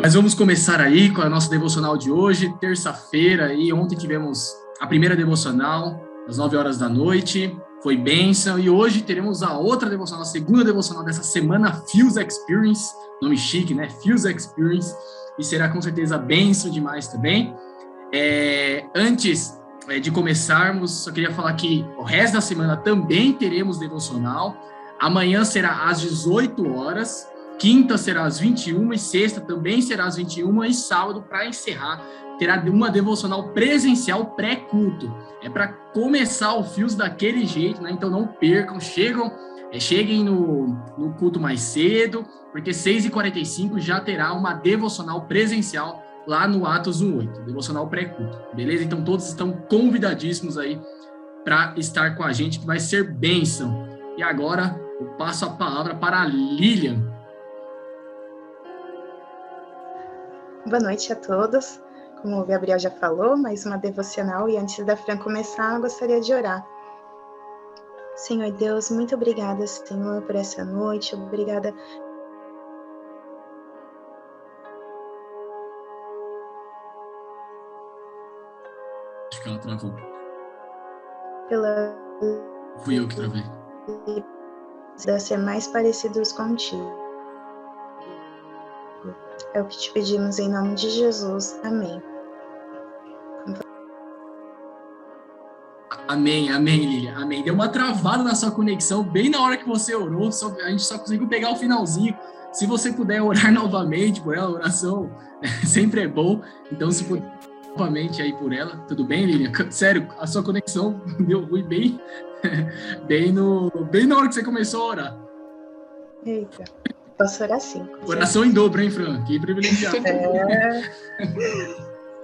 Mas vamos começar aí com a nossa devocional de hoje, terça-feira, e ontem tivemos a primeira devocional, às 9 horas da noite, foi bênção, e hoje teremos a outra devocional, a segunda devocional dessa semana, Fuse Experience, nome chique, né? Fuse Experience, e será com certeza bênção demais também. Antes de começarmos, só queria falar que o resto da semana também teremos devocional. Amanhã será às 18 horas, quinta será às 21 e sexta também será às 21 e sábado, para encerrar, terá uma devocional presencial pré-culto. É para começar o Fuse daquele jeito, né? Então não percam, cheguem no culto mais cedo, porque 6h45 já terá uma devocional presencial lá no Atos 1:8, devocional pré-culto, beleza? Então todos estão convidadíssimos aí para estar com a gente, que vai ser bênção. E agora eu passo a palavra para a Lilian. Boa noite a todos. Como o Gabriel já falou, mais uma devocional, e antes da Fran começar, eu gostaria de orar. Senhor Deus, muito obrigada, Senhor, por essa noite, obrigada Acho que ela travou. pela Fui eu que travei. de ser mais parecidos contigo. É o que te pedimos em nome de Jesus. Amém. Amém, Lilian, amém. Deu uma travada na sua conexão bem na hora que você orou, a gente só conseguiu pegar o finalzinho. Se você puder orar novamente por ela, a oração sempre é bom. Então, se puder novamente aí por ela, tudo bem, Lilian? Sério, a sua conexão deu ruim bem na hora que você começou a orar. Eita, posso orar sim. Oração em dobro, hein, Fran? Que privilegiado.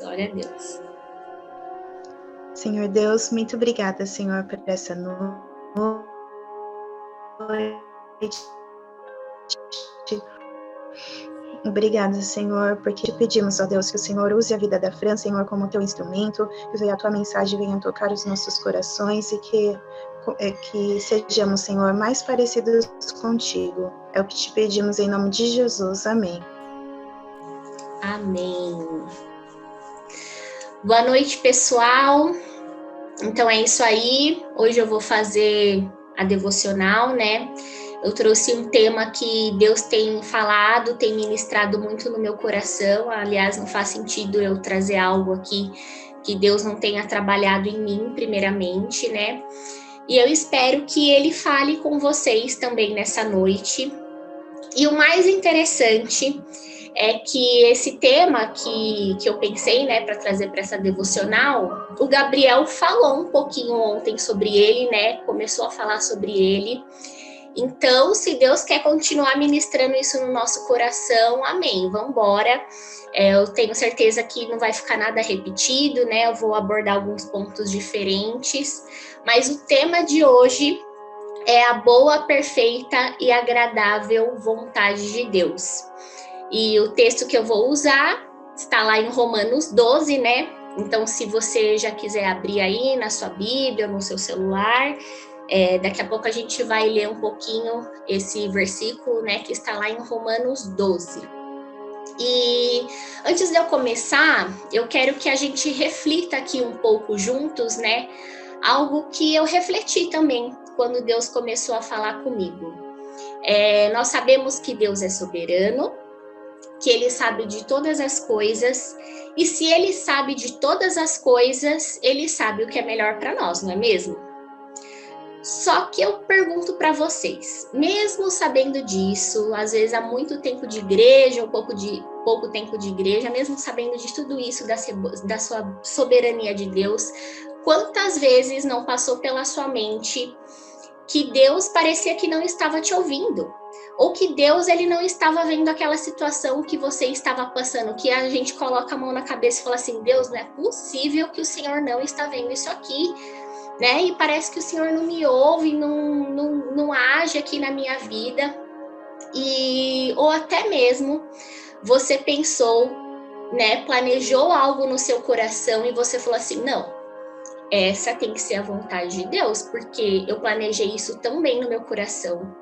Glória a Deus. Senhor Deus, muito obrigada, Senhor, por essa noite. Obrigada, Senhor, porque te pedimos, ó Deus, que o Senhor use a vida da Fran, Senhor, como teu instrumento, que a tua mensagem venha tocar os nossos corações e que sejamos, Senhor, mais parecidos contigo. É o que te pedimos em nome de Jesus. Amém. Amém. Boa noite, pessoal. Então é isso aí. Hoje eu vou fazer a devocional, né? Eu trouxe um tema que Deus tem falado, tem ministrado muito no meu coração. Aliás, não faz sentido eu trazer algo aqui que Deus não tenha trabalhado em mim, primeiramente, né? E eu espero que Ele fale com vocês também nessa noite. E o mais interessante é que esse tema que eu pensei, né, para trazer para essa devocional, o Gabriel falou um pouquinho ontem sobre ele, né? Começou a falar sobre ele. Então, se Deus quer continuar ministrando isso no nosso coração, amém, vamos embora. Eu tenho certeza que não vai ficar nada repetido, né? Eu vou abordar alguns pontos diferentes, mas o tema de hoje é a boa, perfeita e agradável vontade de Deus. E o texto que eu vou usar está lá em Romanos 12, né? Então, se você já quiser abrir aí na sua Bíblia, no seu celular, daqui a pouco a gente vai ler um pouquinho esse versículo, né? Que está lá em Romanos 12. E antes de eu começar, eu quero que a gente reflita aqui um pouco juntos, né? Algo que eu refleti também quando Deus começou a falar comigo. Nós sabemos que Deus é soberano, que Ele sabe de todas as coisas, e se Ele sabe de todas as coisas, Ele sabe o que é melhor para nós, não é mesmo? Só que eu pergunto para vocês, mesmo sabendo disso, às vezes há muito tempo de igreja, ou pouco tempo de igreja, mesmo sabendo de tudo isso, da sua soberania de Deus, quantas vezes não passou pela sua mente que Deus parecia que não estava te ouvindo? Ou que Deus ele não estava vendo aquela situação que você estava passando, que a gente coloca a mão na cabeça e fala assim, Deus, não é possível que o Senhor não está vendo isso aqui, né? E parece que o Senhor não me ouve, não age aqui na minha vida. Ou até mesmo você pensou, né, planejou algo no seu coração e você falou assim, não, essa tem que ser a vontade de Deus, porque eu planejei isso tão bem no meu coração.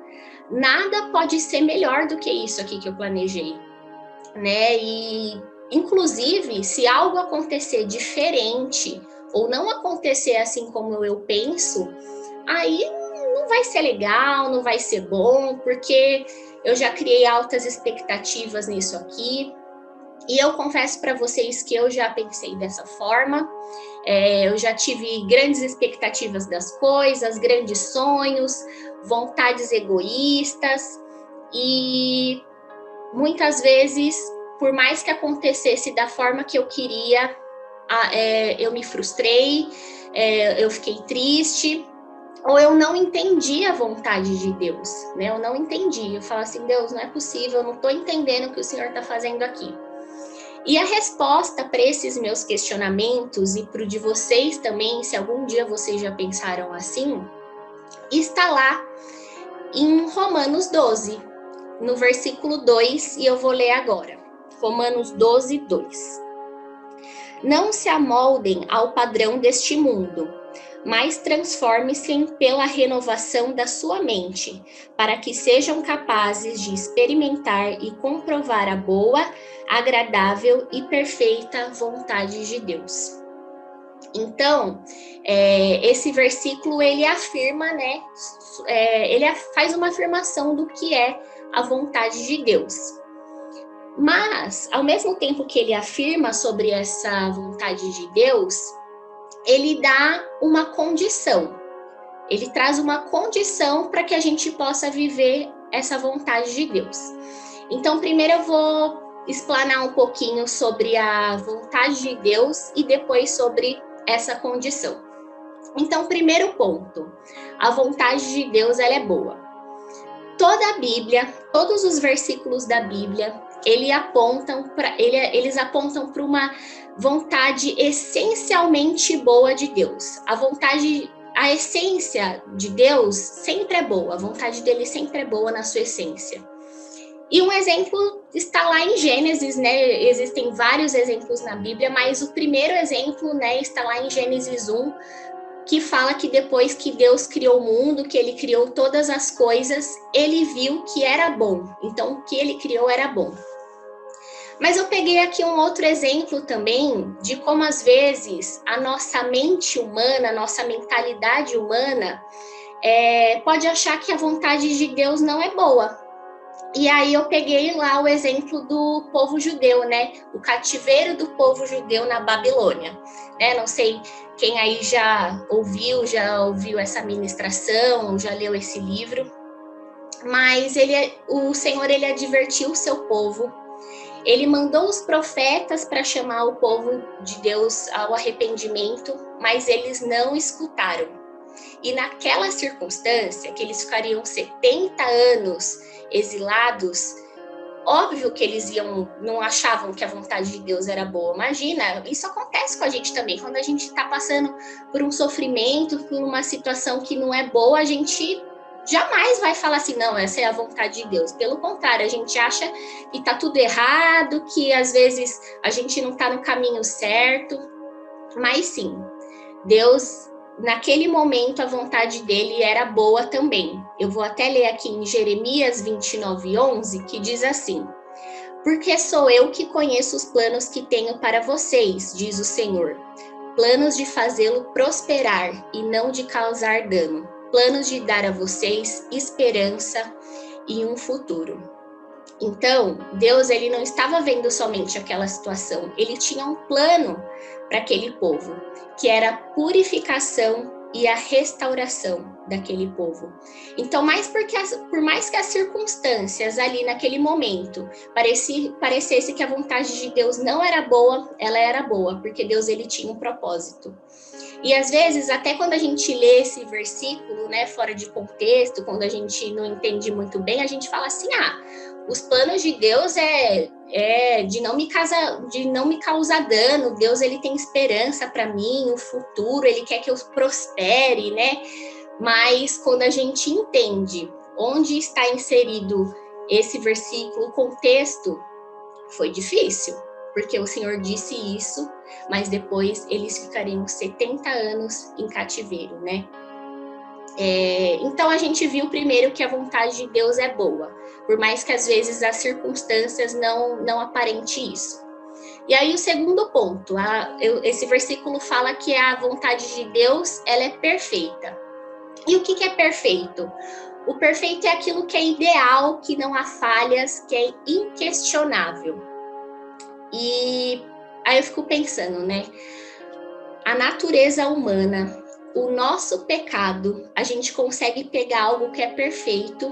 Nada pode ser melhor do que isso aqui que eu planejei. né? E, inclusive, se algo acontecer diferente ou não acontecer assim como eu penso, aí não vai ser legal, não vai ser bom, porque eu já criei altas expectativas nisso aqui. E eu confesso para vocês que eu já pensei dessa forma. Eu já tive grandes expectativas das coisas, grandes sonhos, vontades egoístas, e muitas vezes, por mais que acontecesse da forma que eu queria, eu me frustrei, eu fiquei triste, ou eu não entendi a vontade de Deus, né? Eu não entendi. Eu falo assim, Deus, não é possível, eu não estou entendendo o que o Senhor está fazendo aqui. E a resposta para esses meus questionamentos e para o de vocês também, se algum dia vocês já pensaram assim, está lá em Romanos 12, no versículo 2, e eu vou ler agora. Romanos 12, 2. Não se amoldem ao padrão deste mundo, mas transforme-se pela renovação da sua mente, para que sejam capazes de experimentar e comprovar a boa, agradável e perfeita vontade de Deus. Então, esse versículo, ele afirma, né? Ele faz uma afirmação do que é a vontade de Deus. Mas, ao mesmo tempo que ele afirma sobre essa vontade de Deus, ele dá uma condição. Ele traz uma condição para que a gente possa viver essa vontade de Deus. Então, primeiro eu vou explanar um pouquinho sobre a vontade de Deus e depois sobre essa condição. Então, primeiro ponto, a vontade de Deus, ela é boa. Toda a Bíblia, todos os versículos da Bíblia, eles apontam para uma vontade essencialmente boa de Deus. A essência de Deus sempre é boa, a vontade dele sempre é boa na sua essência. E um exemplo está lá em Gênesis, né? Existem vários exemplos na Bíblia, mas o primeiro exemplo, né, está lá em Gênesis 1, que fala que depois que Deus criou o mundo, que ele criou todas as coisas, ele viu que era bom. Então, o que ele criou era bom. Mas eu peguei aqui um outro exemplo também de como, às vezes, a nossa mente humana, a nossa mentalidade humana, pode achar que a vontade de Deus não é boa. E aí eu peguei lá o exemplo do povo judeu, né? O cativeiro do povo judeu na Babilônia. Não sei quem aí já ouviu essa ministração, já leu esse livro. Mas o Senhor, ele advertiu o seu povo. Ele mandou os profetas para chamar o povo de Deus ao arrependimento, mas eles não escutaram. E naquela circunstância, que eles ficariam 70 anos exilados, óbvio que eles não achavam que a vontade de Deus era boa. Imagina, isso acontece com a gente também. Quando a gente está passando por um sofrimento, por uma situação que não é boa, a gente jamais vai falar assim, não, essa é a vontade de Deus. Pelo contrário, a gente acha que está tudo errado, que às vezes a gente não está no caminho certo. Mas sim, Deus, naquele momento, a vontade dele era boa também. Eu vou até ler aqui em Jeremias 29:11, que diz assim: porque sou eu que conheço os planos que tenho para vocês, diz o Senhor, planos de fazê-lo prosperar e não de causar dano, planos de dar a vocês esperança e um futuro. Então, Deus, ele não estava vendo somente aquela situação, ele tinha um plano para aquele povo, que era a purificação e a restauração daquele povo. Então, por mais que as circunstâncias ali naquele momento parecesse que a vontade de Deus não era boa, ela era boa, porque Deus, ele tinha um propósito. E às vezes, até quando a gente lê esse versículo, né, fora de contexto, quando a gente não entende muito bem, a gente fala assim, os planos de Deus de não me causar dano. Deus, ele tem esperança para mim, o futuro, ele quer que eu prospere, né? Mas quando a gente entende onde está inserido esse versículo, o contexto, foi difícil, porque o Senhor disse isso, mas depois eles ficariam 70 anos em cativeiro, né? Então a gente viu primeiro que a vontade de Deus é boa, por mais que às vezes as circunstâncias não aparente isso. E aí o segundo ponto, esse versículo fala que a vontade de Deus, ela é perfeita. E o que é perfeito? O perfeito é aquilo que é ideal, que não há falhas, que é inquestionável. E aí eu fico pensando, né? A natureza humana, o nosso pecado, a gente consegue pegar algo que é perfeito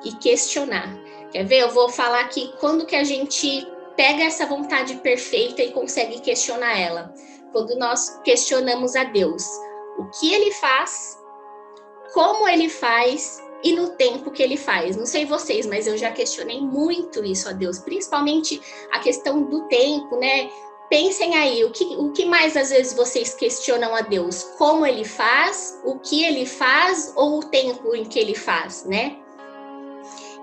e questionar. Quer ver? Eu vou falar aqui quando que a gente pega essa vontade perfeita e consegue questionar ela. Quando nós questionamos a Deus. O que ele faz, como ele faz e no tempo que ele faz. Não sei vocês, mas eu já questionei muito isso a Deus. Principalmente a questão do tempo, né? Pensem aí, o que mais às vezes vocês questionam a Deus? Como ele faz, o que ele faz ou o tempo em que ele faz, né?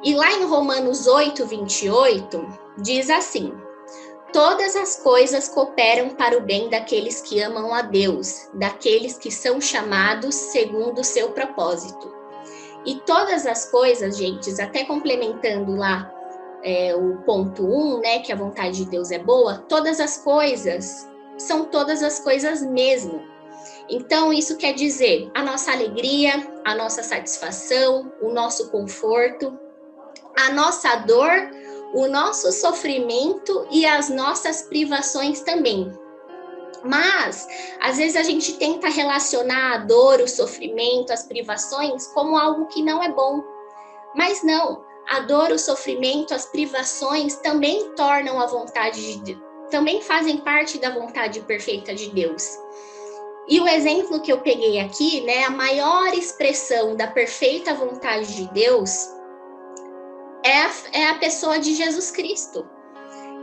E lá em Romanos 8, 28, diz assim: todas as coisas cooperam para o bem daqueles que amam a Deus, daqueles que são chamados segundo o seu propósito. E todas as coisas, gente, até complementando lá o ponto 1, né, que a vontade de Deus é boa, todas as coisas são todas as coisas mesmo. Então, isso quer dizer a nossa alegria, a nossa satisfação, o nosso conforto, a nossa dor, o nosso sofrimento e as nossas privações também. Mas, às vezes a gente tenta relacionar a dor, o sofrimento, as privações como algo que não é bom. Mas não, a dor, o sofrimento, as privações também tornam a vontade de Deus, também fazem parte da vontade perfeita de Deus. E o exemplo que eu peguei aqui, né, a maior expressão da perfeita vontade de Deus é a pessoa de Jesus Cristo,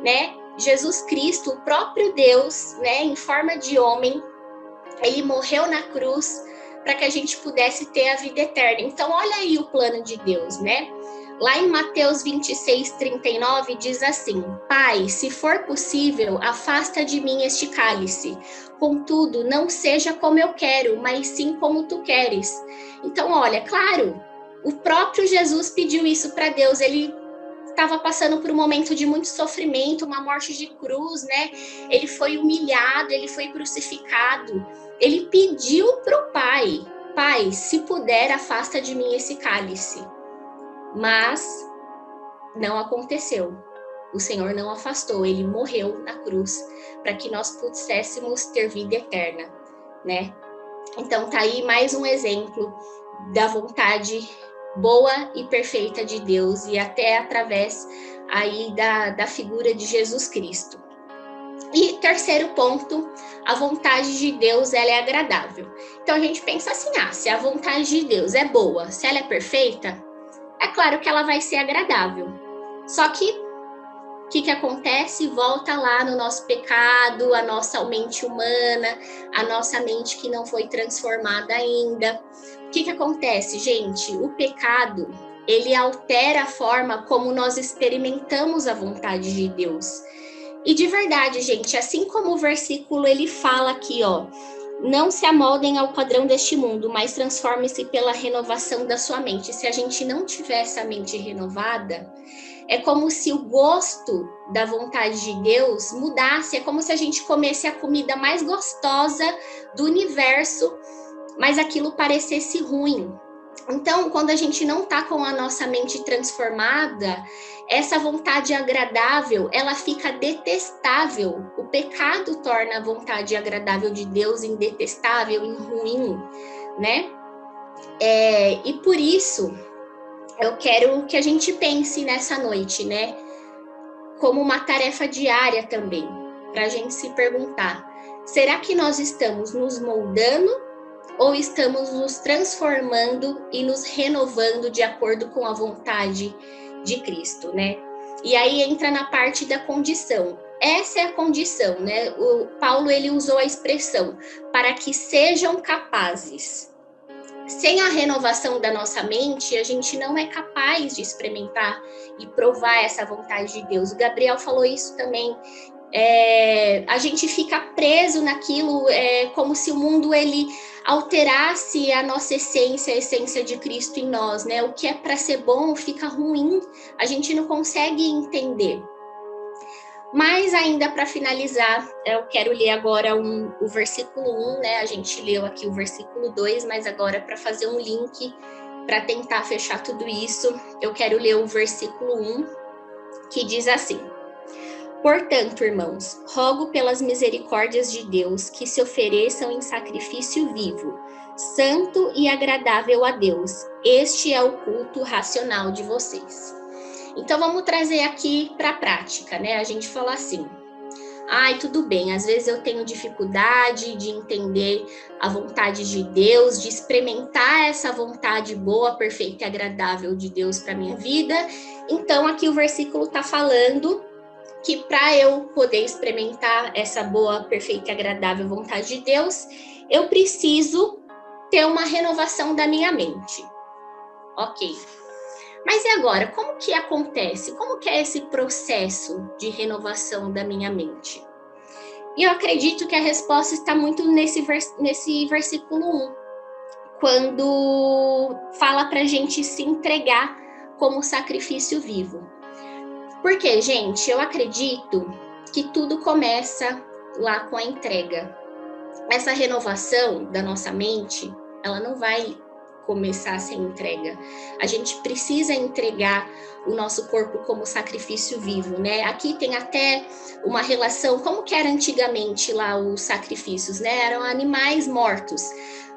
né? Jesus Cristo, o próprio Deus, né, em forma de homem, ele morreu na cruz para que a gente pudesse ter a vida eterna. Então, olha aí o plano de Deus, né? Lá em Mateus 26, 39, diz assim: Pai, se for possível, afasta de mim este cálice. Contudo, não seja como eu quero, mas sim como tu queres. Então, olha, claro, o próprio Jesus pediu isso para Deus. Ele estava passando por um momento de muito sofrimento, uma morte de cruz, né? Ele foi humilhado, ele foi crucificado. Ele pediu para o Pai: Pai, se puder, afasta de mim esse cálice. Mas não aconteceu. O Senhor não afastou, ele morreu na cruz para que nós pudéssemos ter vida eterna, né? Então tá aí mais um exemplo da vontade boa e perfeita de Deus, e até através aí da figura de Jesus Cristo. E terceiro ponto, a vontade de Deus, ela é agradável. Então a gente pensa assim, se a vontade de Deus é boa, se ela é perfeita, é claro que ela vai ser agradável. Só que o que acontece? Volta lá no nosso pecado, a nossa mente humana, a nossa mente que não foi transformada ainda. O que acontece, gente? O pecado, ele altera a forma como nós experimentamos a vontade de Deus. E de verdade, gente, assim como o versículo ele fala aqui, não se amoldem ao padrão deste mundo, mas transforme-se pela renovação da sua mente. Se a gente não tiver essa mente renovada, é como se o gosto da vontade de Deus mudasse, é como se a gente comesse a comida mais gostosa do universo, mas aquilo parecesse ruim. Então, quando a gente não está com a nossa mente transformada, essa vontade agradável, ela fica detestável. O pecado torna a vontade agradável de Deus em detestável, em ruim, né? E por isso, eu quero que a gente pense nessa noite, né? Como uma tarefa diária também, para a gente se perguntar: será que nós estamos nos moldando ou estamos nos transformando e nos renovando de acordo com a vontade de Cristo, né? E aí entra na parte da condição. Essa é a condição, né? O Paulo, ele usou a expressão para que sejam capazes. Sem a renovação da nossa mente, a gente não é capaz de experimentar e provar essa vontade de Deus. O Gabriel falou isso também. A gente fica preso naquilo, como se o mundo, ele alterasse a nossa essência, a essência de Cristo em nós, né? O que é para ser bom fica ruim, a gente não consegue entender. Mas ainda para finalizar, eu quero ler agora o versículo 1, né? A gente leu aqui o versículo 2, mas agora para fazer um link, para tentar fechar tudo isso, eu quero ler o versículo 1, que diz assim: Portanto, irmãos, rogo pelas misericórdias de Deus que se ofereçam em sacrifício vivo, santo e agradável a Deus. Este é o culto racional de vocês. Então, vamos trazer aqui para a prática, né? A gente fala assim: ai, tudo bem, às vezes eu tenho dificuldade de entender a vontade de Deus, de experimentar essa vontade boa, perfeita e agradável de Deus para minha vida. Então, aqui o versículo está falando que para eu poder experimentar essa boa, perfeita e agradável vontade de Deus, eu preciso ter uma renovação da minha mente. Ok. Mas e agora? Como que acontece? Como que é esse processo de renovação da minha mente? E eu acredito que a resposta está muito nesse versículo 1, quando fala para a gente se entregar como sacrifício vivo. Porque, gente, eu acredito que tudo começa lá com a entrega. Essa renovação da nossa mente, ela não vai começar sem entrega. A gente precisa entregar o nosso corpo como sacrifício vivo, né? Aqui tem até uma relação, como que era antigamente lá os sacrifícios, né? Eram animais mortos.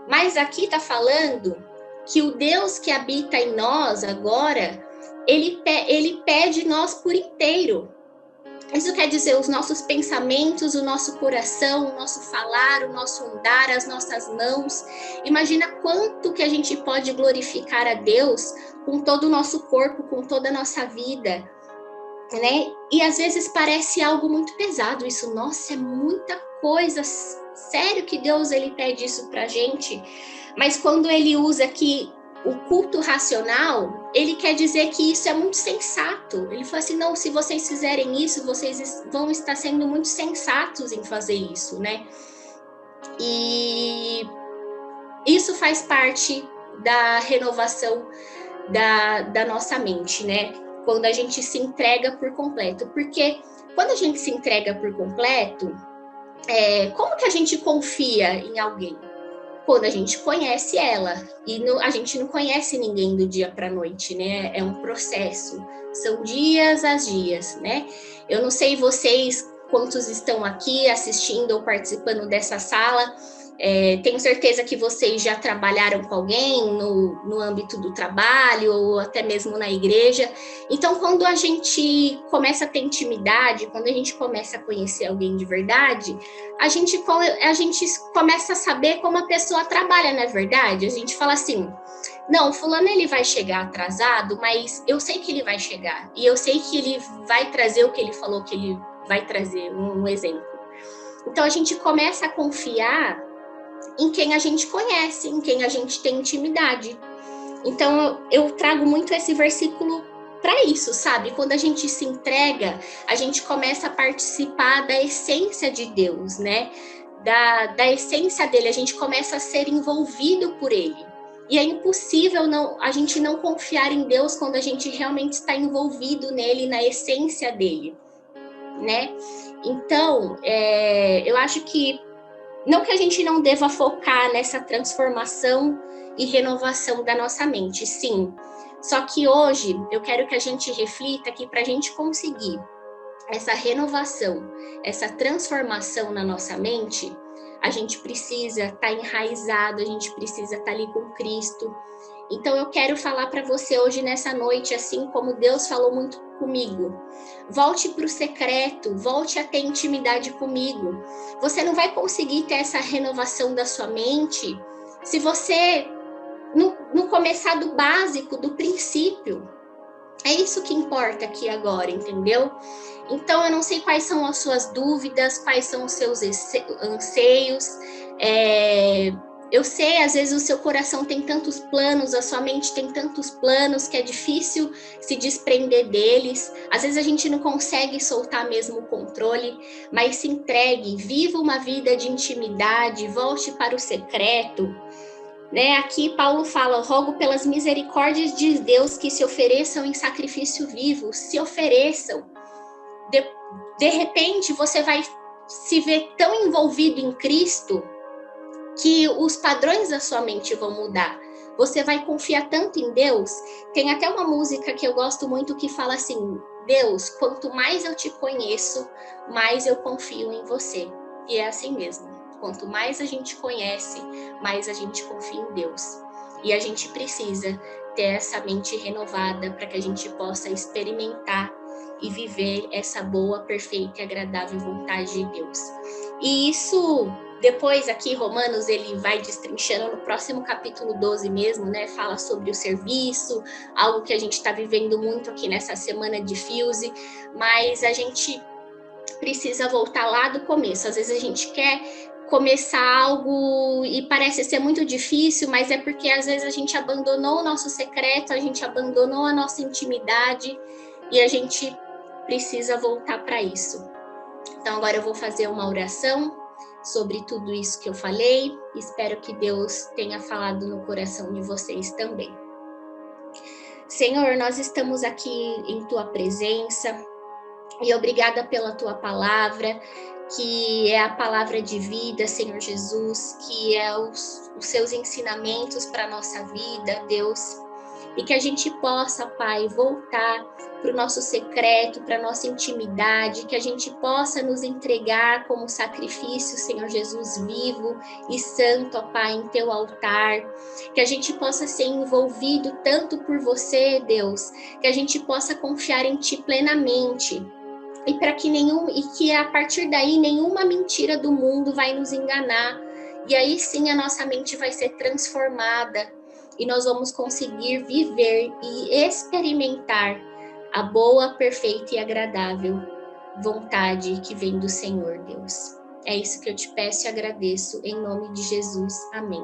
Mas aqui tá falando que o Deus que habita em nós agora, ele pede nós por inteiro. Isso quer dizer, os nossos pensamentos, o nosso coração, o nosso falar, o nosso andar, as nossas mãos. Imagina quanto que a gente pode glorificar a Deus com todo o nosso corpo, com toda a nossa vida, né? E às vezes parece algo muito pesado isso. Nossa, é muita coisa. Sério que Deus ele pede isso pra gente? Mas quando ele usa aqui o culto racional, ele quer dizer que isso é muito sensato. Ele fala assim, não, se vocês fizerem isso, vocês vão estar sendo muito sensatos em fazer isso, né? E isso faz parte da renovação da nossa mente, né? Quando a gente se entrega por completo. Porque quando a gente se entrega por completo, como que a gente confia em alguém? Quando a gente conhece ela, e a gente não conhece ninguém do dia para a noite, né? É um processo, são dias a dias, né? Eu não sei vocês quantos estão aqui assistindo ou participando dessa sala, tenho certeza que vocês já trabalharam com alguém no âmbito do trabalho ou até mesmo na igreja. Então, quando a gente começa a ter intimidade, quando a gente começa a conhecer alguém de verdade, a gente começa a saber como a pessoa trabalha, não é verdade? A gente fala assim, não, fulano ele vai chegar atrasado, mas eu sei que ele vai chegar. E eu sei que ele vai trazer o que ele falou que ele vai trazer, um exemplo. Então, a gente começa a confiar em quem a gente conhece, em quem a gente tem intimidade. Então, eu trago muito esse versículo para isso, sabe? Quando a gente se entrega, a gente começa a participar da essência de Deus, né? Da essência dele, a gente começa a ser envolvido por ele. E é impossível a gente não confiar em Deus quando a gente realmente está envolvido nele, na essência dele, né? Então, eu acho que não que a gente não deva focar nessa transformação e renovação da nossa mente, sim. Só que hoje eu quero que a gente reflita que para a gente conseguir essa renovação, essa transformação na nossa mente, a gente precisa estar enraizado, a gente precisa estar ali com Cristo. Então eu quero falar para você hoje nessa noite, assim como Deus falou muito comigo. Volte para o secreto, volte a ter intimidade comigo. Você não vai conseguir ter essa renovação da sua mente se você não começar do básico, do princípio. É isso que importa aqui agora, entendeu? Então, eu não sei quais são as suas dúvidas, quais são os seus anseios, Eu sei, às vezes o seu coração tem tantos planos, a sua mente tem tantos planos que é difícil se desprender deles. Às vezes a gente não consegue soltar mesmo o controle, mas se entregue, viva uma vida de intimidade, volte para o secreto. Né? Aqui Paulo fala, rogo pelas misericórdias de Deus que se ofereçam em sacrifício vivo, se ofereçam. De repente você vai se ver tão envolvido em Cristo que os padrões da sua mente vão mudar. Você vai confiar tanto em Deus. Tem até uma música que eu gosto muito que fala assim, Deus, quanto mais eu te conheço, mais eu confio em você. E é assim mesmo. Quanto mais a gente conhece, mais a gente confia em Deus. E a gente precisa ter essa mente renovada para que a gente possa experimentar e viver essa boa, perfeita e agradável vontade de Deus. E isso, depois aqui, Romanos, ele vai destrinchando no próximo capítulo 12 mesmo, né? Fala sobre o serviço, algo que a gente está vivendo muito aqui nessa semana de Fuse, mas a gente precisa voltar lá do começo. Às vezes a gente quer começar algo e parece ser muito difícil, mas é porque às vezes a gente abandonou o nosso secreto, a gente abandonou a nossa intimidade e a gente precisa voltar para isso. Então agora eu vou fazer uma oração sobre tudo isso que eu falei. Espero que Deus tenha falado no coração de vocês também. Senhor, nós estamos aqui em Tua presença e obrigada pela Tua palavra, que é a palavra de vida, Senhor Jesus, que é os Seus ensinamentos para a nossa vida, Deus. E que a gente possa, Pai, voltar para o nosso secreto, para a nossa intimidade, que a gente possa nos entregar como sacrifício, Senhor Jesus, vivo e santo, ó Pai, em Teu altar, que a gente possa ser envolvido tanto por Você, Deus, que a gente possa confiar em Ti plenamente, e para que que a partir daí nenhuma mentira do mundo vai nos enganar, e aí sim a nossa mente vai ser transformada, e nós vamos conseguir viver e experimentar a boa, perfeita e agradável vontade que vem do Senhor, Deus. É isso que eu te peço e agradeço, em nome de Jesus. Amém.